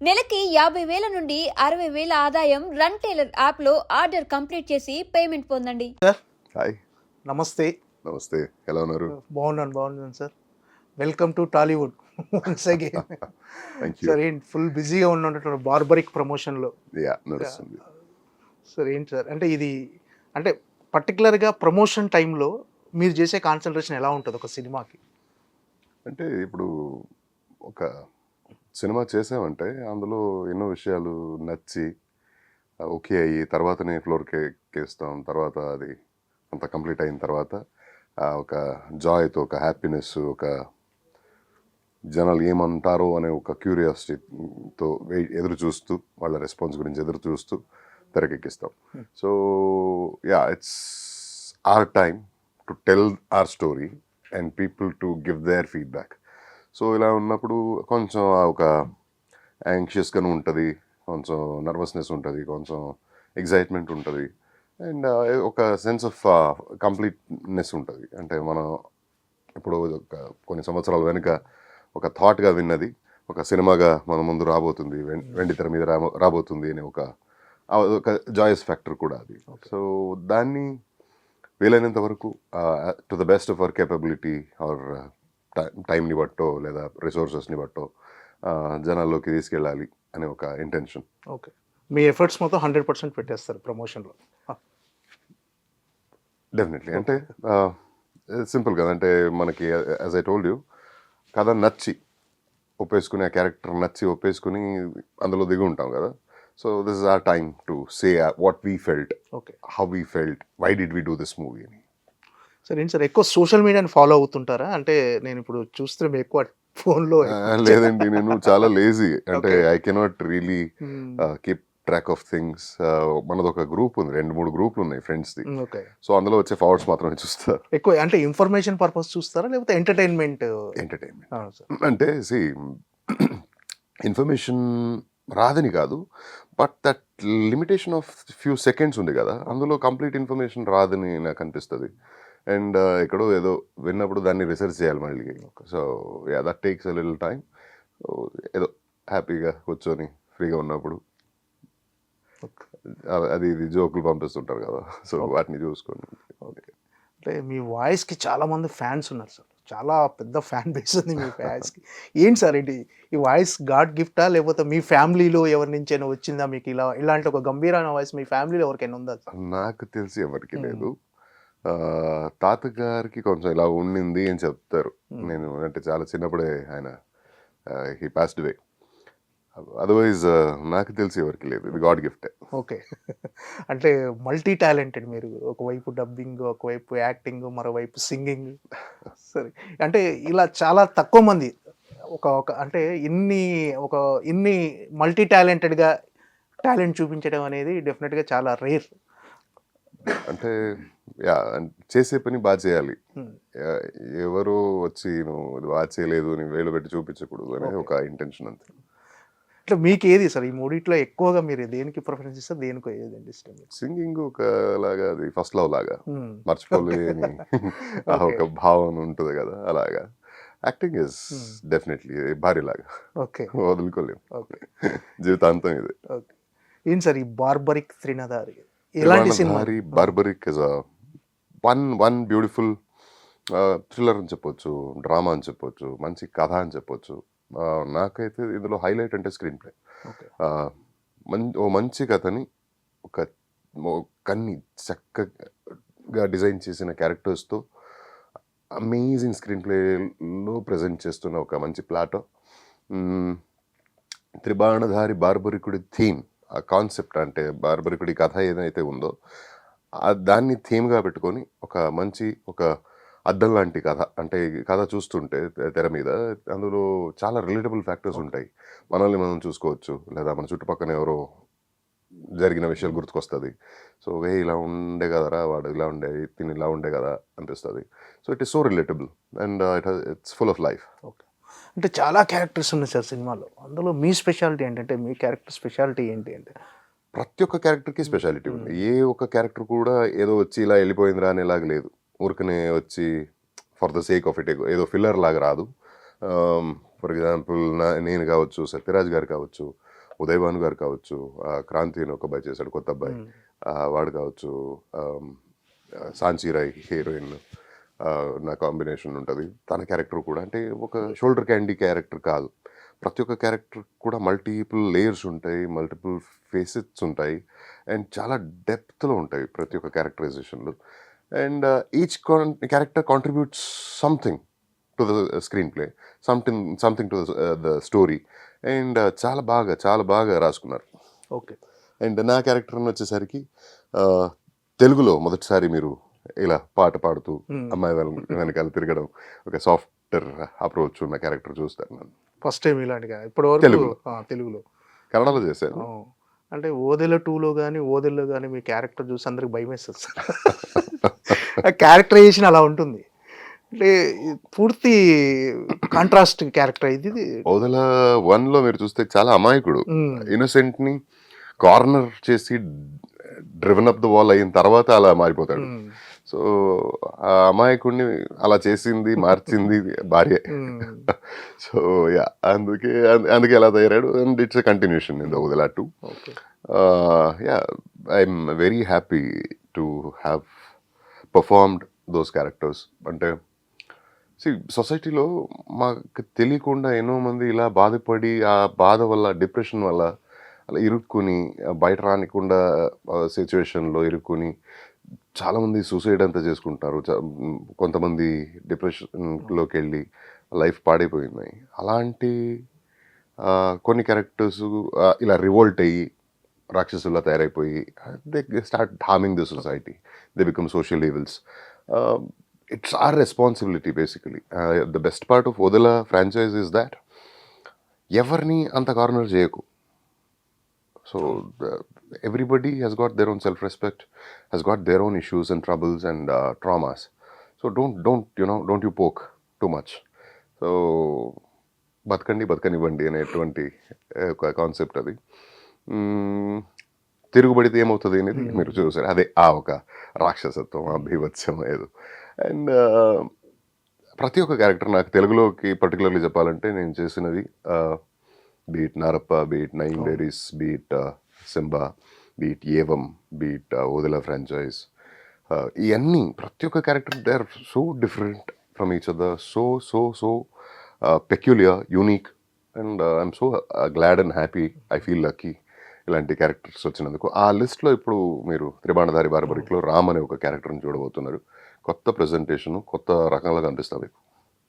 నెలకి 50,000 నుండి 60,000 ఆదాయం రన్ టైలర్ యాప్లో ఆర్డర్ కంప్లీట్ చేసి పేమెంట్ పొందండి. సార్ హాయ్ నమస్తే. నమస్తే, ఎలా ఉన్నారు? బాగున్నాను sir. Welcome to Tollywood once again. Thank you. Sir ఏంటి ఫుల్ బిజీగా ఉన్నటువంటి బార్బరిక్ ప్రమోషన్లో నడుస్తుంది. సార్ ఏంటి సార్ అంటే ఇది అంటే పర్టికులర్గా ప్రమోషన్ టైంలో మీరు చేసే కాన్సన్ట్రేషన్ ఎలా ఉంటుంది ఒక సినిమాకి? అంటే ఇప్పుడు ఒక సినిమా చేసామంటే అందులో ఎన్నో విషయాలు నచ్చి ఓకే అయ్యి తర్వాతనే ఫ్లోర్కి ఎక్కేస్తాం. తర్వాత అది అంత కంప్లీట్ అయిన తర్వాత ఒక జాయ్తో, ఒక హ్యాపీనెస్, ఒక జనాలు ఏమంటారో అనే ఒక క్యూరియాసిటీతో ఎదురు చూస్తూ, వాళ్ళ రెస్పాన్స్ గురించి ఎదురు చూస్తూ తెరకెక్కిస్తాం. So it's our time to tell our story and people to give their feedback. So ఇలా ఉన్నప్పుడు కొంచెం ఒక యాంగ్షియస్గాను ఉంటుంది, కొంచెం నర్వస్నెస్ ఉంటుంది, కొంచెం ఎగ్జైట్మెంట్ ఉంటుంది, అండ్ ఒక సెన్స్ ఆఫ్ కంప్లీట్నెస్ ఉంటుంది. అంటే మనం ఇప్పుడు కొన్ని సంవత్సరాల వెనుక ఒక థాట్గా విన్నది ఒక సినిమాగా మన ముందు రాబోతుంది, వెండి తెర మీద రాబోతుంది అనే ఒక జాయస్ ఫ్యాక్టర్ కూడా అది. సో దాన్ని వీలైనంత వరకు to the best of our capability or టైంని బట్టో లేదా రిసోర్సెస్ని బట్టో జనాల్లోకి తీసుకెళ్ళాలి అనే ఒక ఇంటెన్షన్. ఓకే, మీ ఎఫర్ట్స్ మొత్తం 100% పెట్టేస్తారు ప్రమోషన్లో? డెఫినెట్లీ. అంటే సింపుల్ కదా, అంటే మనకి యాజ్ ఐ టోల్డ్ యూ, కథ నచ్చి ఒప్పేసుకుని, ఆ క్యారెక్టర్ నచ్చి ఒప్పేసుకుని అందులో దిగి ఉంటాం కదా. So this is our time to say what we felt, okay, how we felt, why did we do this movie అని. సార్ ఏంటి సార్ ఎక్కువ సోషల్ మీడియాని ఫాలో అవుతుంటారా? అంటే నేను ఇప్పుడు చూస్తే మీరు ఎక్కువ ఫోన్లో లేదండి, నేను చాలా లేజీ. అంటే I cannot really keep track of things. మనది ఒక గ్రూప్ ఉంది, 2-3 గ్రూపులు ఉన్నాయి ఫ్రెండ్స్ది. ఓకే, సో అందులో వచ్చే ఫార్వర్డ్స్ మాత్రమే చూస్తారు. ఎక్కువ అంటే ఇన్ఫర్మేషన్ పర్పస్ చూస్తారా లేకపోతే ఎంటర్టైన్మెంట్? అంటే సి ఇన్ఫర్మేషన్ రాదని కాదు, but that limitation of few seconds ఉంది కదా, అందులో కంప్లీట్ ఇన్ఫర్మేషన్ రాదని నాకు అనిపిస్తుంది. అండ్ ఎక్కడో ఏదో విన్నప్పుడు దాన్ని రీసెర్చ్ చేయాలి మళ్ళీ. So that takes a little time. ఏదో హ్యాపీగా కూర్చొని ఫ్రీగా ఉన్నప్పుడు అది ఇది జోకులు పంపిస్తుంటారు కదా, సో వాటిని చూసుకోండి. ఓకే, అంటే మీ వాయిస్కి చాలా మంది ఫ్యాన్స్ ఉన్నారు సార్, చాలా పెద్ద ఫ్యాన్ బేస్ ఉంది మీ వాయిస్కి. ఏంటి సార్ ఏంటి ఈ వాయిస్ గాడ్ గిఫ్టా లేకపోతే మీ ఫ్యామిలీలో ఎవరి నుంచైనా వచ్చిందా మీకు? ఇలాంటి ఒక గంభీరమైన వాయిస్ మీ ఫ్యామిలీలో ఎవరికైనా ఉందా? నాకు తెలిసి ఎవరికి లేదు. తాతగారికి కొంచెం ఇలా ఉండింది అని చెప్తారు. నేను అంటే చాలా చిన్నప్పుడే ఆయన హీ పాస్డ్ అవే. అదర్వైజ్ నాకు తెలిసి ఎవరికి లేదు, ఇది గాడ్ గిఫ్టే. ఓకే, అంటే మల్టీ టాలెంటెడ్ మీరు. ఒకవైపు డబ్బింగ్, ఒకవైపు యాక్టింగ్, మరోవైపు సింగింగ్. సరే, అంటే ఇలా చాలా తక్కువ మంది అంటే ఇన్ని మల్టీ టాలెంటెడ్గా టాలెంట్ చూపించడం అనేది డెఫినెట్గా చాలా రేర్. అంటే చేసే పని బాగా చేయాలి. ఎవరో వచ్చి నువ్వు ఇది బాగా చేయలేదు అని వేలు పెట్టి చూపించకూడదు అనేది ఒక ఇంటెన్షన్ అంతే. అంటే మీకు ఏది సార్ ఈ మూడిట్లో ఎక్కువగా మీరు దేనికి ప్రిఫరెన్స్ ఇస్తారు, దేనికో ఏదండి ఇష్టం? సింగింగ్ ఒకలాగా, అది ఫస్ట్ లవ్ లాగా మర్చిపోలేని ఒక భావన ఉంటుంది కదా, అలాగా. యాక్టింగ్ ఇస్ డెఫినెట్లీ భారీలాగా, ఓకే, వదులుకోలేము. ఓకే, జీవితాంతం ఇది. ఓకే. ఏంటి సార్ ఈ బార్బరిక్ త్రినధారి ఎలాంటి cinema? Barbarik is one beautiful thriller అని చెప్పొచ్చు, డ్రామా అని చెప్పొచ్చు, మంచి కథ అని చెప్పొచ్చు. నాకైతే ఇందులో హైలైట్ అంటే స్క్రీన్ ప్లే. ఓ మంచి కథని కన్ని చక్కగా డిజైన్ చేసిన క్యారెక్టర్స్తో అమేజింగ్ స్క్రీన్ ప్లేలో ప్రజెంట్ చేస్తున్న ఒక మంచి ప్లాట్. త్రిబాణధారి బార్బరికుడి థీమ్, ఆ కాన్సెప్ట్, అంటే బార్బరికుడి కథ ఏదైతే ఉందో దాన్ని థీమ్గా పెట్టుకొని ఒక అద్దం లాంటి కథ. అంటే కథ చూస్తుంటే తెర మీద అందులో చాలా రిలేటబుల్ ఫ్యాక్టర్స్ ఉంటాయి. మనల్ని మనం చూసుకోవచ్చు, లేదా మన చుట్టుపక్కల ఎవరో జరిగిన విషయాలు గుర్తుకొస్తుంది. సో ఇలా ఉండే కదరా వాడు, ఇలా ఉండే తిని, ఇలా ఉండే కదా అనిపిస్తుంది. So it is so relatable and it's full of life. Okay, అంటే చాలా క్యారెక్టర్స్ ఉన్నాయి సార్ సినిమాలో. అందులో మీ స్పెషాలిటీ ఏంటంటే, మీ క్యారెక్టర్ స్పెషాలిటీ ఏంటి అంటే? ప్రతి ఒక్క క్యారెక్టర్కి స్పెషాలిటీ ఉంది. ఏ ఒక్క క్యారెక్టర్ కూడా ఏదో వచ్చి ఇలా వెళ్ళిపోయిందిరా అనేలాగా లేదు. ఊరికనే వచ్చి for the sake of it ఏదో ఫిల్లర్ లాగా రాదు. ఫర్ ఎగ్జాంపుల్ నేను కావచ్చు, సత్యరాజ్ గారు కావచ్చు, ఉదయ్ భాను గారు కావచ్చు, క్రాంతి అని ఒక అబ్బాయి చేశాడు, కొత్త అబ్బాయి, ఉమ్, వాడు కావచ్చు, సాంచి రాయ్ హీరోయిన్, నా కాంబినేషన్ ఉంటుంది. తన క్యారెక్టర్ కూడా అంటే ఒక షోల్డర్ క్యాండీ క్యారెక్టర్ కాదు. ప్రతి ఒక్క క్యారెక్టర్ కూడా మల్టిపుల్ లేయర్స్ ఉంటాయి, మల్టిపుల్ ఫేసెస్ ఉంటాయి, అండ్ చాలా డెప్త్లో ఉంటాయి ప్రతి ఒక్క క్యారెక్టరైజేషన్లో. And each character contributes something to the screenplay, something to the story. And చాలా బాగా రాసుకున్నారు. ఓకే. అండ్ నా క్యారెక్టర్ వచ్చేసరికి తెలుగులో మొదటిసారి మీరు ఇలా పాట పాడుతూ ఉమ్, అమ్మాయి వెనకాల తిరగడం, ఒక సాఫ్ట్వేర్ అప్రోచ్ ఉన్న క్యారెక్టర్ చూస్తాను నేను. ఫస్ట్ టైం ఇలాంటిగా ఇప్పటి వరకు తెలుగులో. తెలుగులో కన్నడలో చేశాను. ఆ, అంటే ఓదెల 2లో కానీ ఓదెల్లో కానీ మీ క్యారెక్టర్ చూసి అందరికి భయం వేస్తుంది సార్. ఆ క్యారెక్టరైజేషన్ అలా ఉంటుంది. అంటే పూర్తి కాంట్రాస్ట్ క్యారెక్టర్ ఇది. ఓదల 1లో మీరు చూస్తే చాలా అమాయకుడు, ఉమ్, ఇన్నోసెంట్ని కార్నర్ చేసి డ్రివెన్ అప్ ద వాల్ అయిన తర్వాత అలా మారిపోతాడు. ఉమ్, సో ఆ అమాయకుడిని అలా చేసింది, మార్చింది భార్య. ఉమ్, సో యా, అందుకే అలా తయారాడు. And it's a continuation in the Odela 2. Okay. Yeah, I'm very happy to have performed those characters. అంటే సొసైటీలో మాకు తెలియకుండా ఎన్నో మంది ఇలా బాధపడి, ఆ బాధ వల్ల, డిప్రెషన్ వల్ల అలా ఇరుక్కుని, బయట రానికుండా సిచ్యువేషన్లో ఇరుక్కుని చాలామంది సూసైడ్ అంతా చేసుకుంటున్నారు. కొంతమంది డిప్రెషన్లోకి వెళ్ళి లైఫ్ పాడైపోయింది. అలాంటి కొన్ని క్యారెక్టర్స్ ఇలా రివోల్ట్ అయ్యి రాక్షసుల్లా తయారైపోయి they start harming the society, they become social evils. It's our responsibility basically. The best part of Odela franchise is that ఎవరిని అంత కార్నర్ చేయకు. So everybody has got their own self-respect, has got their own issues and troubles and traumas. So don't you poke too much. So బతకనివ్వండి అనేటువంటి ఒక concept అది. తిరుగుబడితే ఏమవుతుంది అనేది మీరు చూసారు. అదే ఆ ఒక రాక్షసత్వం, ఆ భీభత్సం ఏదో. అండ్ ప్రతి ఒక్క క్యారెక్టర్ నాకు తెలుగులోకి పర్టికులర్లీ చెప్పాలంటే నేను చేసినవి, be it Narappa, be it nine diaries, be it Simbaa, be it Evam, be it Odela franchise, ఇవన్నీ ప్రతి ఒక్క character they are so different from each other, so peculiar, unique. And I'm so glad and happy, I feel lucky ఇలాంటి క్యారెక్టర్స్ వచ్చినందుకు. ఆ లిస్ట్లో ఇప్పుడు మీరు త్రిబాణధారి బార్బరిక్లో రామ్ అనే ఒక క్యారెక్టర్ని చూడబోతున్నారు. కొత్త ప్రజెంటేషను, కొత్త రకంగా కనిపిస్తుంది మీకు.